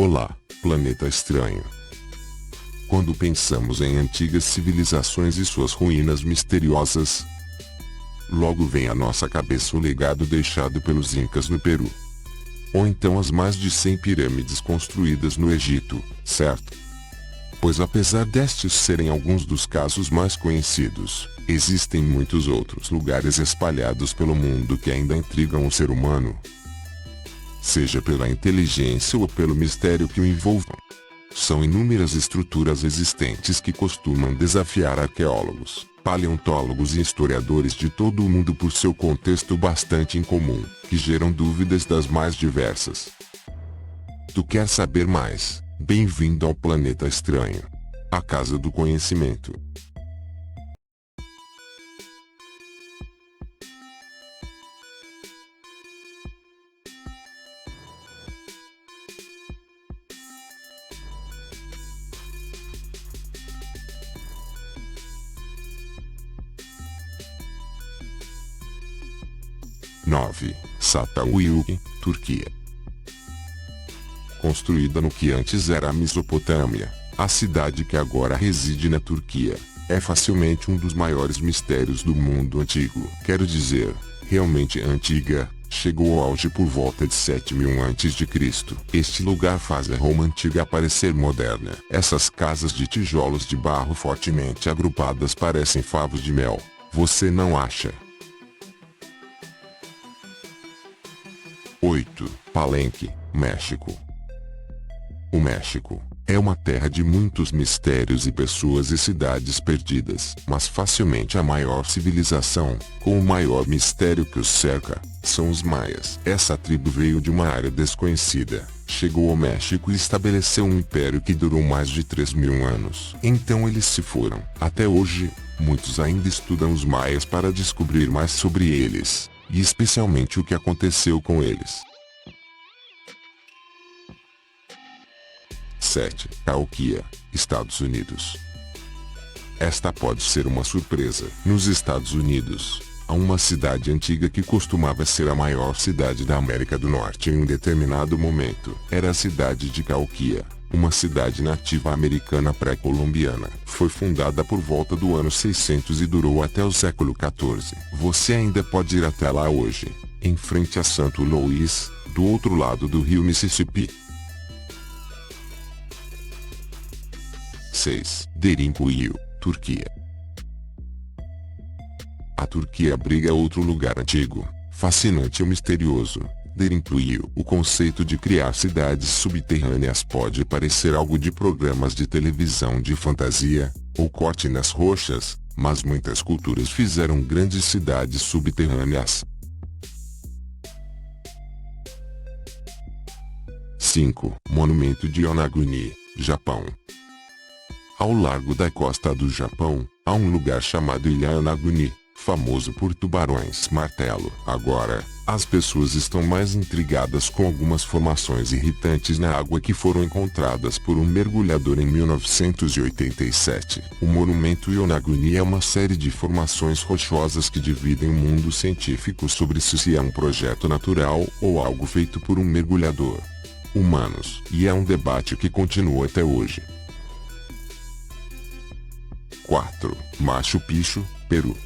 Olá, planeta estranho. Quando pensamos em antigas civilizações e suas ruínas misteriosas, logo vem à nossa cabeça o legado deixado pelos Incas no Peru. Ou então as mais de 100 pirâmides construídas no Egito, certo? Pois apesar destes serem alguns dos casos mais conhecidos, existem muitos outros lugares espalhados pelo mundo que ainda intrigam o ser humano. Seja pela inteligência ou pelo mistério que o envolvam. São inúmeras estruturas existentes que costumam desafiar arqueólogos, paleontólogos e historiadores de todo o mundo por seu contexto bastante incomum, que geram dúvidas das mais diversas. Tu quer saber mais? Bem-vindo ao Planeta Estranho, a casa do conhecimento. Çatalhöyük, Turquia. Construída no que antes era a Mesopotâmia, a cidade que agora reside na Turquia, é facilmente um dos maiores mistérios do mundo antigo. Quero dizer, realmente antiga, chegou ao auge por volta de 7000 a.C. Este lugar faz a Roma antiga parecer moderna. Essas casas de tijolos de barro fortemente agrupadas parecem favos de mel. Você não acha? 8. Palenque, México. O México é uma terra de muitos mistérios e pessoas e cidades perdidas, mas facilmente a maior civilização, com o maior mistério que os cerca, são os maias. Essa tribo veio de uma área desconhecida, chegou ao México e estabeleceu um império que durou mais de 3000 anos. Então eles se foram. Até hoje, muitos ainda estudam os maias para descobrir mais sobre eles, e especialmente o que aconteceu com eles. 7. Cahokia, Estados Unidos. Esta pode ser uma surpresa. Nos Estados Unidos, há uma cidade antiga que costumava ser a maior cidade da América do Norte em um determinado momento. Era a cidade de Cahokia, uma cidade nativa americana pré-colombiana. Foi fundada por volta do ano 600 e durou até o século XIV. Você ainda pode ir até lá hoje, em frente a Santo Louis, do outro lado do rio Mississippi. 6. Derinkuyu, Turquia. A Turquia abriga outro lugar antigo, fascinante e misterioso. Derinkuyu. O conceito de criar cidades subterrâneas pode parecer algo de programas de televisão de fantasia, ou cortinas roxas, mas muitas culturas fizeram grandes cidades subterrâneas. 5. Monumento de Yonaguni, Japão. Ao largo da costa do Japão, há um lugar chamado Ilha Yonaguni, famoso por tubarões martelo. Agora, as pessoas estão mais intrigadas com algumas formações irritantes na água que foram encontradas por um mergulhador em 1987. O monumento Yonaguni é uma série de formações rochosas que dividem o mundo científico sobre se é um projeto natural ou algo feito por um mergulhador humanos. E é um debate que continua até hoje. 4. Machu Picchu, Peru.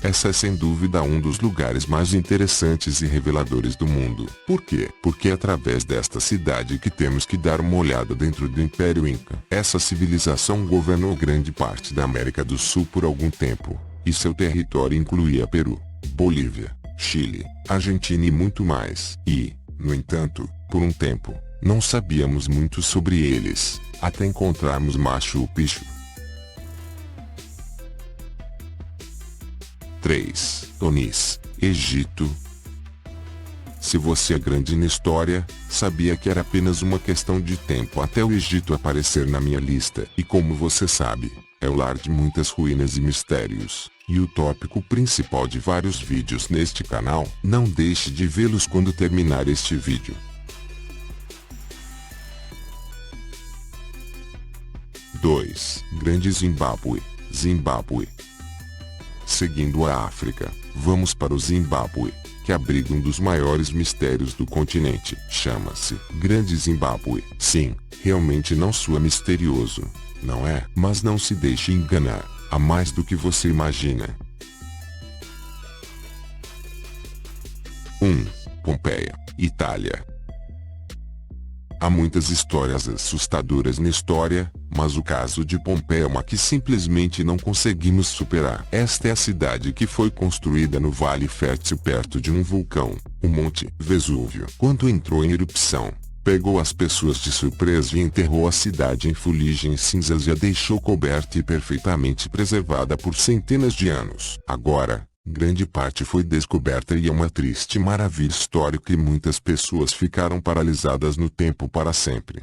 Essa é sem dúvida um dos lugares mais interessantes e reveladores do mundo. Por quê? Porque é através desta cidade que temos que dar uma olhada dentro do Império Inca. Essa civilização governou grande parte da América do Sul por algum tempo, e seu território incluía Peru, Bolívia, Chile, Argentina e muito mais. E, no entanto, por um tempo, não sabíamos muito sobre eles, até encontrarmos Machu Picchu. 3. Tunis, Egito. Se você é grande na história, sabia que era apenas uma questão de tempo até o Egito aparecer na minha lista. E como você sabe, é o lar de muitas ruínas e mistérios, e o tópico principal de vários vídeos neste canal. Não deixe de vê-los quando terminar este vídeo. 2. Grande Zimbábue, Zimbábue. Seguindo a África, vamos para o Zimbábue. que abriga um dos maiores mistérios do continente. Chama-se Grande Zimbábue. Sim, realmente não soa misterioso, não é? Mas não se deixe enganar, há mais do que você imagina. 1. Pompeia, Itália. Há muitas histórias assustadoras na história, mas o caso de Pompeia é uma que simplesmente não conseguimos superar. Esta é a cidade que foi construída no Vale Fértil perto de um vulcão, o Monte Vesúvio. Quando entrou em erupção, pegou as pessoas de surpresa e enterrou a cidade em fuligem e cinzas e a deixou coberta e perfeitamente preservada por centenas de anos. Agora, grande parte foi descoberta e é uma triste maravilha histórica e muitas pessoas ficaram paralisadas no tempo para sempre.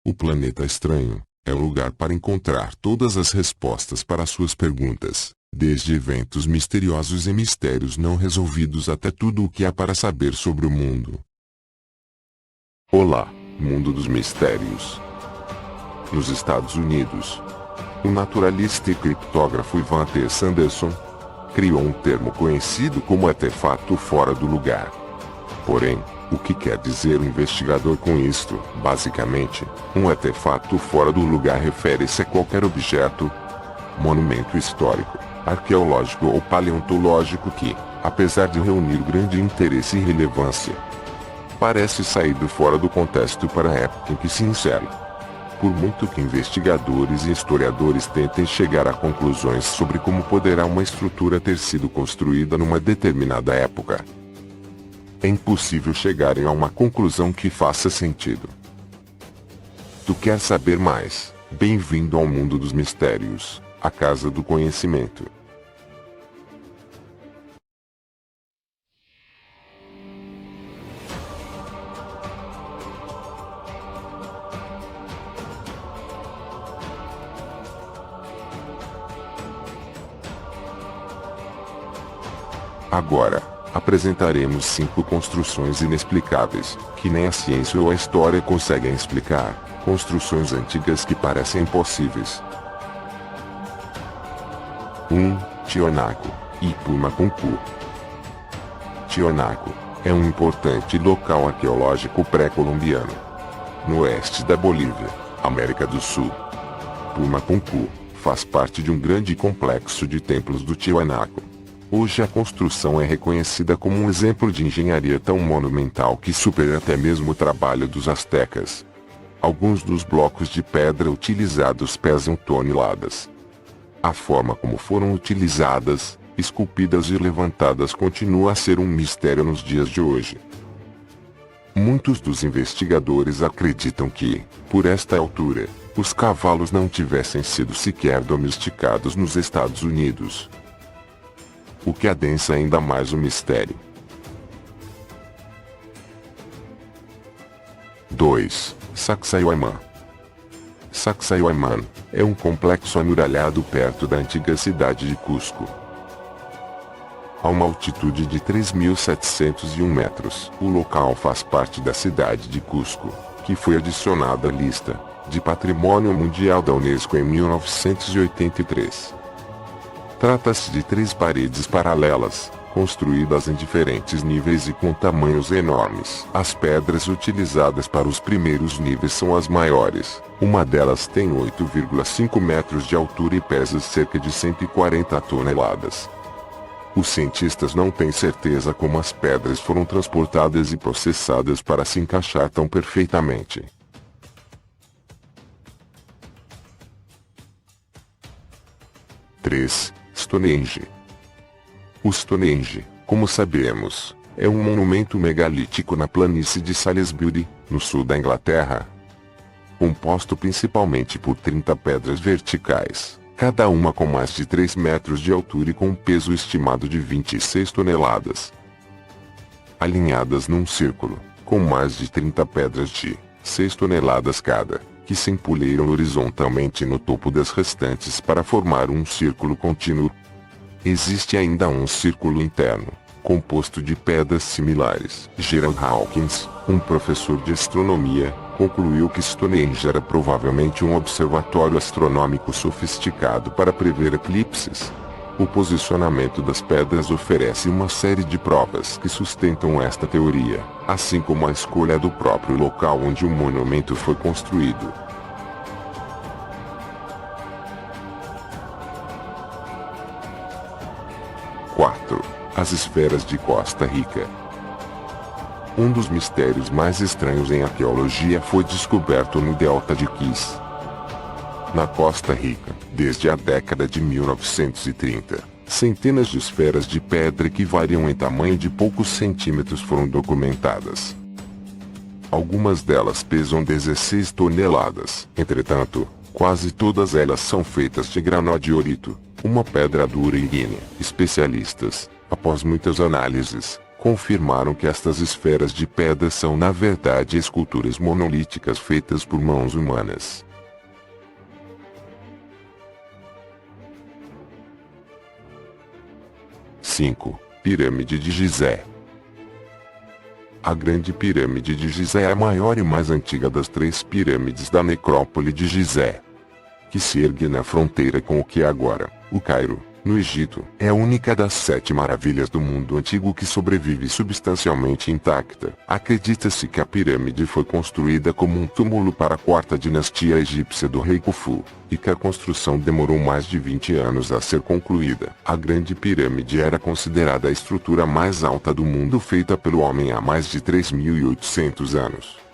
O planeta estranho é o lugar para encontrar todas as respostas para suas perguntas, desde eventos misteriosos e mistérios não resolvidos até tudo o que há para saber sobre o mundo. Olá, mundo dos mistérios. Nos Estados Unidos, o naturalista e criptógrafo Ivan T. Sanderson criou um termo conhecido como artefato fora do lugar. Porém, o que quer dizer o investigador com isto? Basicamente, um artefato fora do lugar refere-se a qualquer objeto, monumento histórico, arqueológico ou paleontológico que, apesar de reunir grande interesse e relevância, parece saído fora do contexto para a época em que se insere. Por muito que investigadores e historiadores tentem chegar a conclusões sobre como poderá uma estrutura ter sido construída numa determinada época, é impossível chegarem a uma conclusão que faça sentido. Tu quer saber mais? Bem-vindo ao mundo dos mistérios, a casa do conhecimento. Agora, apresentaremos 5 construções inexplicáveis, que nem a ciência ou a história conseguem explicar, construções antigas que parecem impossíveis. 1. Tiwanaku, Ipumapunku. Tiwanaku é um importante local arqueológico pré-colombiano, no oeste da Bolívia, América do Sul. Pumapunku faz parte de um grande complexo de templos do Tiwanaku. Hoje a construção é reconhecida como um exemplo de engenharia tão monumental que supera até mesmo o trabalho dos astecas. Alguns dos blocos de pedra utilizados pesam toneladas. A forma como foram utilizadas, esculpidas e levantadas continua a ser um mistério nos dias de hoje. Muitos dos investigadores acreditam que, por esta altura, os cavalos não tivessem sido sequer domesticados nos Estados Unidos, o que adensa ainda mais o mistério. 2. Sacsayhuaman. Sacsayhuaman é um complexo amuralhado perto da antiga cidade de Cusco. A uma altitude de 3.701 metros, o local faz parte da cidade de Cusco, que foi adicionada à lista de Patrimônio Mundial da Unesco em 1983. Trata-se de 3 paredes paralelas, construídas em diferentes níveis e com tamanhos enormes. As pedras utilizadas para os primeiros níveis são as maiores. Uma delas tem 8,5 metros de altura e pesa cerca de 140 toneladas. Os cientistas não têm certeza como as pedras foram transportadas e processadas para se encaixar tão perfeitamente. 3. Stonehenge. O Stonehenge, como sabemos, é um monumento megalítico na planície de Salisbury, no sul da Inglaterra. Composto principalmente por 30 pedras verticais, cada uma com mais de 3 metros de altura e com um peso estimado de 26 toneladas. Alinhadas num círculo, com mais de 30 pedras de 6 toneladas cada, que se empoleiram horizontalmente no topo das restantes para formar um círculo contínuo. Existe ainda um círculo interno, composto de pedras similares. Gerald Hawkins, um professor de astronomia, concluiu que Stonehenge era provavelmente um observatório astronômico sofisticado para prever eclipses. O posicionamento das pedras oferece uma série de provas que sustentam esta teoria, assim como a escolha do próprio local onde o monumento foi construído. As esferas de Costa Rica. Um dos mistérios mais estranhos em arqueologia foi descoberto no delta de Quis, na Costa Rica, desde a década de 1930. Centenas de esferas de pedra que variam em tamanho de poucos centímetros foram documentadas. Algumas delas pesam 16 toneladas. Entretanto, quase todas elas são feitas de granodiorito, uma pedra dura e ígnea. Especialistas, após muitas análises, confirmaram que estas esferas de pedra são na verdade esculturas monolíticas feitas por mãos humanas. Pirâmide de Gizé. A Grande Pirâmide de Gizé é a maior e mais antiga das 3 pirâmides da necrópole de Gizé, que se ergue na fronteira com o que é agora o Cairo, no Egito. É a única das 7 maravilhas do mundo antigo que sobrevive substancialmente intacta. Acredita-se que a pirâmide foi construída como um túmulo para a 4ª dinastia egípcia do rei Khufu, e que a construção demorou mais de 20 anos a ser concluída. A Grande Pirâmide era considerada a estrutura mais alta do mundo feita pelo homem há mais de 3.800 anos.